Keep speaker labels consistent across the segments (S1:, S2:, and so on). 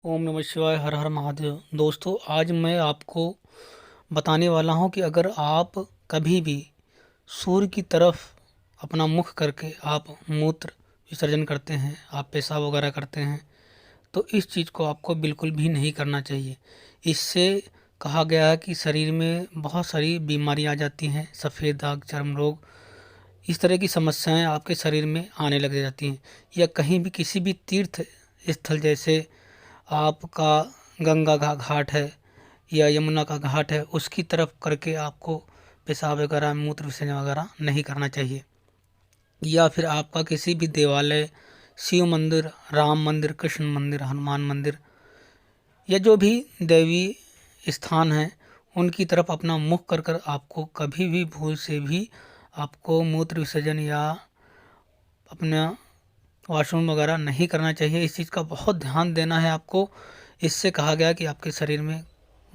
S1: ओम नमः शिवाय। हर हर महादेव। दोस्तों, आज मैं आपको बताने वाला हूं कि अगर आप कभी भी सूर्य की तरफ अपना मुख करके आप मूत्र विसर्जन करते हैं, आप पेशाब वगैरह करते हैं, तो इस चीज़ को आपको बिल्कुल भी नहीं करना चाहिए। इससे कहा गया है कि शरीर में बहुत सारी बीमारियां आ जाती हैं, सफ़ेद दाग, चर्म रोग, इस तरह की समस्याएं आपके शरीर में आने लग जाती हैं। या कहीं भी किसी भी तीर्थ स्थल, जैसे आपका गंगा का घाट है या यमुना का घाट है, उसकी तरफ करके आपको पेशाब वगैरह, मूत्र विसर्जन वगैरह नहीं करना चाहिए। या फिर आपका किसी भी देवालय, शिव मंदिर, राम मंदिर, कृष्ण मंदिर, हनुमान मंदिर या जो भी दैवी स्थान हैं, उनकी तरफ अपना मुख कर कर आपको कभी भी भूल से भी आपको मूत्र विसर्जन या अपना वॉशरूम वगैरह नहीं करना चाहिए। इस चीज़ का बहुत ध्यान देना है आपको। इससे कहा गया कि आपके शरीर में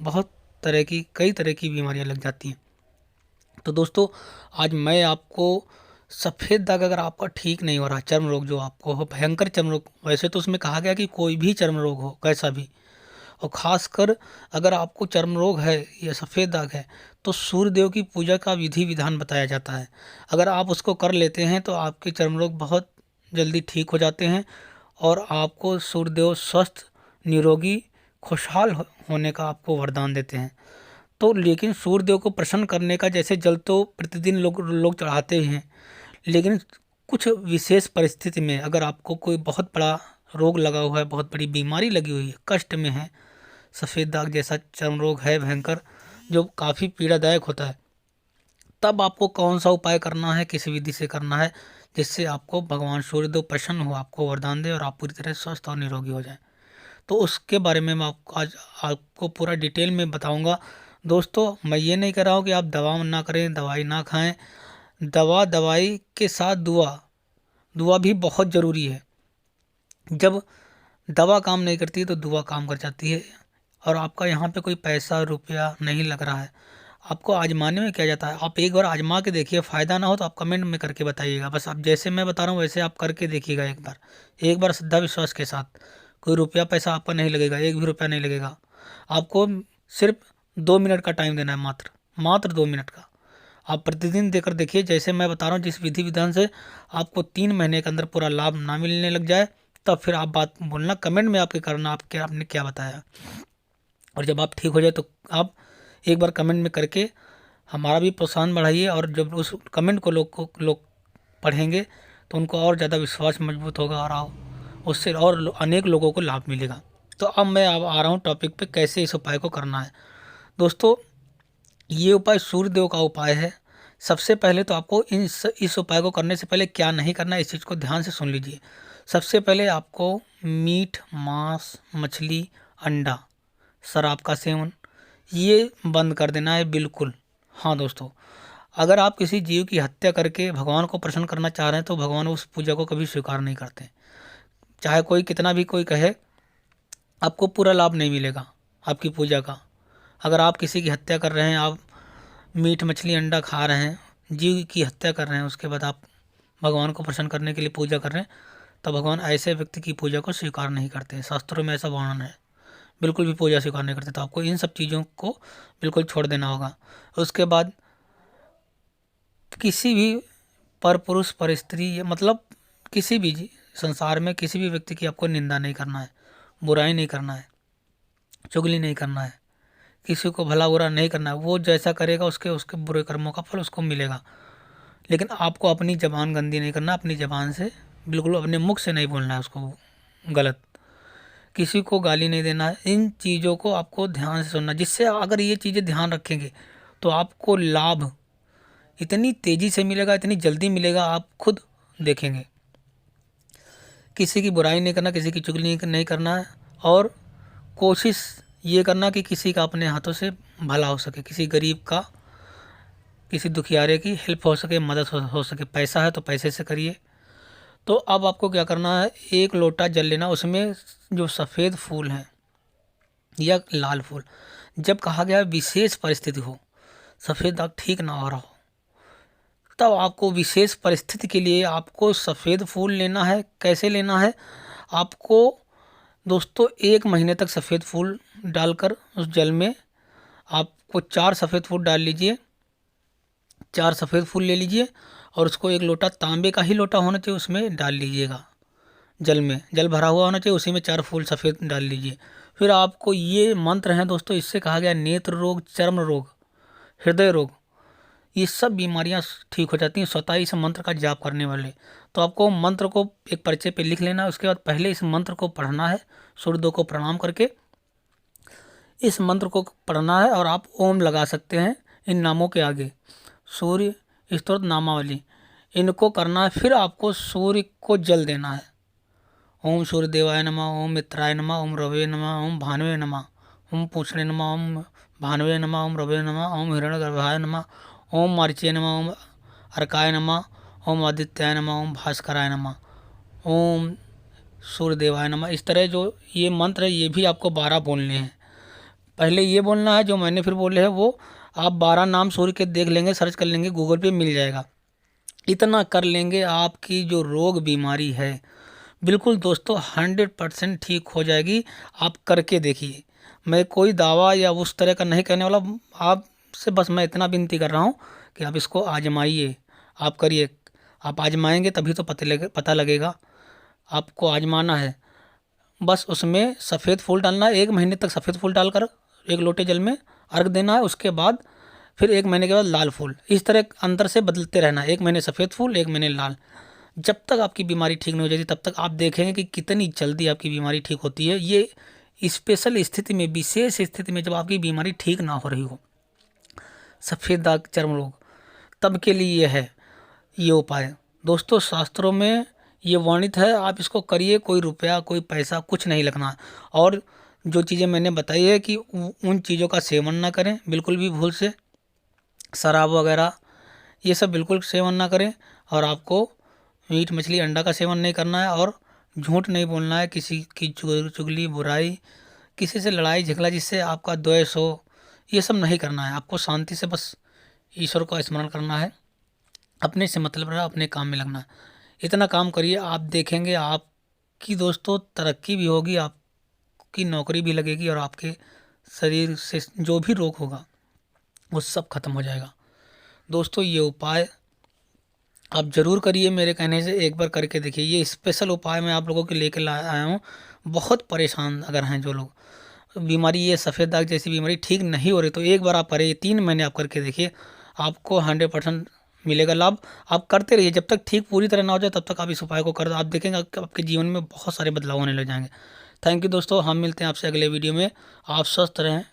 S1: बहुत कई तरह की बीमारियां लग जाती हैं। तो दोस्तों, आज मैं आपको सफ़ेद दाग अगर आपका ठीक नहीं हो रहा, चर्म रोग जो आपको हो, भयंकर चर्म रोग, वैसे तो उसमें कहा गया कि कोई भी चर्म रोग हो कैसा भी, और ख़ासकर अगर आपको चर्म रोग है या सफ़ेद दाग है, तो सूर्य देव की पूजा का विधि विधान बताया जाता है। अगर आप उसको कर लेते हैं तो आपके चर्म रोग बहुत जल्दी ठीक हो जाते हैं और आपको सूर्यदेव स्वस्थ, निरोगी, खुशहाल होने का आपको वरदान देते हैं। तो लेकिन सूर्यदेव को प्रसन्न करने का, जैसे जल तो प्रतिदिन लोग लोग चढ़ाते ही हैं, लेकिन कुछ विशेष परिस्थिति में अगर आपको कोई बहुत बड़ा रोग लगा हुआ है, बहुत बड़ी बीमारी लगी हुई है, कष्ट में है, सफ़ेद दाग जैसा चर्म रोग है भयंकर, जो काफ़ी पीड़ादायक होता है, तब आपको कौन सा उपाय करना है, किस विधि से करना है, जिससे आपको भगवान सूर्यदेव प्रसन्न हो, आपको वरदान दे और आप पूरी तरह स्वस्थ और निरोगी हो जाएं। तो उसके बारे में मैं आपको आज आपको पूरा डिटेल में बताऊंगा। दोस्तों, मैं ये नहीं कह रहा हूँ कि आप दवा ना करें, दवाई ना खाएं। दवाई के साथ दुआ दुआ भी बहुत ज़रूरी है। जब दवा काम नहीं करती तो दुआ काम कर जाती है। और आपका यहाँ पे कोई पैसा रुपया नहीं लग रहा है, आपको आजमाने में क्या जाता है। आप एक बार आजमा के देखिए, फ़ायदा ना हो तो आप कमेंट में करके बताइएगा। बस आप जैसे मैं बता रहा हूँ वैसे आप करके देखिएगा एक बार श्रद्धा विश्वास के साथ। कोई रुपया पैसा आपका नहीं लगेगा, एक भी रुपया नहीं लगेगा। आपको सिर्फ 2 मिनट का टाइम देना है, मात्र मात्र 2 मिनट का। आप प्रतिदिन देकर देखिए, जैसे मैं बता रहा हूँ जिस विधि विधान से, आपको 3 महीने के अंदर पूरा लाभ ना मिलने लग जाए, तब फिर आप बात बोलना, कमेंट में आपके करना आप क्या, आपने क्या बताया। और जब आप ठीक हो जाए तो आप एक बार कमेंट में करके हमारा भी प्रोत्साहन बढ़ाइए। और जब उस कमेंट को लोग पढ़ेंगे तो उनको और ज़्यादा विश्वास मजबूत होगा और आओ उससे और अनेक लोगों को लाभ मिलेगा। तो अब मैं अब आ रहा हूँ टॉपिक पे, कैसे इस उपाय को करना है। दोस्तों, ये उपाय सूर्यदेव का उपाय है। सबसे पहले तो आपको इस उपाय को करने से पहले क्या नहीं करना है, इस चीज़ को ध्यान से सुन लीजिए। सबसे पहले आपको मीट, मांस, मछली, अंडा, शराब का सेवन, ये बंद कर देना है बिल्कुल। हाँ दोस्तों, अगर आप किसी जीव की हत्या करके भगवान को प्रसन्न करना चाह रहे हैं तो भगवान उस पूजा को कभी स्वीकार नहीं करते। चाहे कोई कितना भी कोई कहे, आपको पूरा लाभ नहीं मिलेगा आपकी पूजा का। अगर आप किसी की हत्या कर रहे हैं, आप मीट मछली अंडा खा रहे हैं, जीव की हत्या कर रहे हैं, उसके बाद आप भगवान को प्रसन्न करने के लिए पूजा कर रहे हैं, तो भगवान ऐसे व्यक्ति की पूजा को स्वीकार नहीं करते। शास्त्रों में ऐसा वर्णन है, बिल्कुल भी पूजा स्वीकार नहीं करते। तो आपको इन सब चीज़ों को बिल्कुल छोड़ देना होगा। उसके बाद किसी भी पर पुरुष पर स्त्री, मतलब किसी भी संसार में किसी भी व्यक्ति की आपको निंदा नहीं करना है, बुराई नहीं करना है, चुगली नहीं करना है, किसी को भला बुरा नहीं करना है। वो जैसा करेगा उसके उसके बुरे कर्मों का फल उसको मिलेगा। लेकिन आपको अपनी ज़बान गंदी नहीं करना, अपनी ज़बान से बिल्कुल अपने मुख से नहीं बोलना है उसको गलत, किसी को गाली नहीं देना है। इन चीज़ों को आपको ध्यान से सुनना, जिससे अगर ये चीज़ें ध्यान रखेंगे तो आपको लाभ इतनी तेज़ी से मिलेगा, इतनी जल्दी मिलेगा, आप खुद देखेंगे। किसी की बुराई नहीं करना, किसी की चुगली नहीं करना है, और कोशिश ये करना कि किसी का अपने हाथों से भला हो सके, किसी गरीब का, किसी दुखियारे की हेल्प हो सके, मदद हो सके। पैसा है तो पैसे से करिए। तो अब आपको क्या करना है, एक लोटा जल लेना, उसमें जो सफ़ेद फूल हैं या लाल फूल, जब कहा गया विशेष परिस्थिति हो, सफ़ेद दाग ठीक ना हो रहा हो, तब आपको विशेष परिस्थिति के लिए आपको सफ़ेद फूल लेना है। कैसे लेना है, आपको दोस्तों 1 महीने तक सफ़ेद फूल डालकर उस जल में आपको 4 सफ़ेद फूल डाल लीजिए, 4 सफ़ेद फूल ले लीजिए और उसको एक लोटा, तांबे का ही लोटा होना चाहिए, उसमें डाल लीजिएगा। जल में, जल भरा हुआ होना चाहिए, उसी में 4 फूल सफ़ेद डाल लीजिए। फिर आपको ये मंत्र हैं दोस्तों, इससे कहा गया नेत्र रोग, चर्म रोग, हृदय रोग, ये सब बीमारियां ठीक हो जाती हैं स्वतः इस मंत्र का जाप करने वाले। तो आपको मंत्र को एक पर्चे पे लिख लेना है, उसके बाद पहले इस मंत्र को पढ़ना है, सूर्य को प्रणाम करके इस मंत्र को पढ़ना है। और आप ओम लगा सकते हैं इन नामों के आगे, सूर्य स्तोत्र नामावली, इनको करना है। फिर आपको सूर्य को जल देना है। ओम सूर्य देवाय नमः, ओम मित्राय नमः, ओम रवे नमः, ओम भानवे नमः, ओम पूषणे नमः, ओम भानवे नमः, ओम रवे नमः, ओम हिरण्यगर्भाय नमः, ओम मार्चे नमः, ओम अर्काय नमः, ओम आदित्याय नमः, ओम भास्कराय नमः, ओम सूर्य देवाय नमः। इस तरह जो ये मंत्र है ये भी आपको 12 बोलने हैं। पहले ये बोलना है जो मैंने फिर बोले हैं, वो आप 12 नाम सूर्य के देख लेंगे, सर्च कर लेंगे, गूगल पे मिल जाएगा। इतना कर लेंगे आपकी जो रोग बीमारी है बिल्कुल दोस्तों 100% ठीक हो जाएगी। आप करके देखिए, मैं कोई दावा या उस तरह का नहीं कहने वाला, आपसे बस मैं इतना विनती कर रहा हूँ कि आप इसको आजमाइए, आप करिए। आप आजमाएंगे तभी तो पता लगेगा। आपको आजमाना है, बस उसमें सफ़ेद फूल डालना है। 1 महीने तक सफ़ेद फूल डालकर एक लोटे जल में अर्घ देना है। उसके बाद फिर 1 महीने के बाद लाल फूल, इस तरह अंतर से बदलते रहना है। 1 महीने सफ़ेद फूल, 1 महीने लाल। जब तक आपकी बीमारी ठीक नहीं हो जाती तब तक आप देखेंगे कि कितनी जल्दी आपकी बीमारी ठीक होती है। ये स्पेशल स्थिति में, विशेष स्थिति में, जब आपकी बीमारी ठीक ना हो रही हो, सफ़ेद दाग, चर्म रोग, तब के लिए ये है ये उपाय। दोस्तों शास्त्रों में ये वर्णित है, आप इसको करिए, कोई रुपया कोई पैसा कुछ नहीं लगना। और जो चीज़ें मैंने बताई है कि उन चीज़ों का सेवन ना करें बिल्कुल भी भूल से, शराब वगैरह ये सब बिल्कुल सेवन ना करें। और आपको मीट मछली अंडा का सेवन नहीं करना है, और झूठ नहीं बोलना है, किसी की चुगली बुराई, किसी से लड़ाई झगड़ा जिससे आपका द्वेष हो, ये सब नहीं करना है। आपको शांति से बस ईश्वर का स्मरण करना है, अपने से मतलब रहा, अपने काम में लगना है। इतना काम करिए, आप देखेंगे आपकी दोस्तों तरक्की भी होगी, आपकी नौकरी भी लगेगी, और आपके शरीर से जो भी रोग होगा वो सब खत्म हो जाएगा। दोस्तों ये उपाय आप ज़रूर करिए, मेरे कहने से एक बार करके देखिए। ये स्पेशल उपाय मैं आप लोगों के लेकर आया हूँ। बहुत परेशान अगर हैं जो लोग, बीमारी ये सफ़ेद दाग जैसी बीमारी ठीक नहीं हो रही, तो एक बार आप करें, ये 3 महीने आप करके देखिए, आपको 100% मिलेगा लाभ। आप करते रहिए, जब तक ठीक पूरी तरह ना हो जाए तब तक आप इस उपाय को कर, आप देखेंगे आपके जीवन में बहुत सारे बदलाव होने लग जाएंगे। थैंक यू दोस्तों, हम मिलते हैं आपसे अगले वीडियो में। आप स्वस्थ रहें,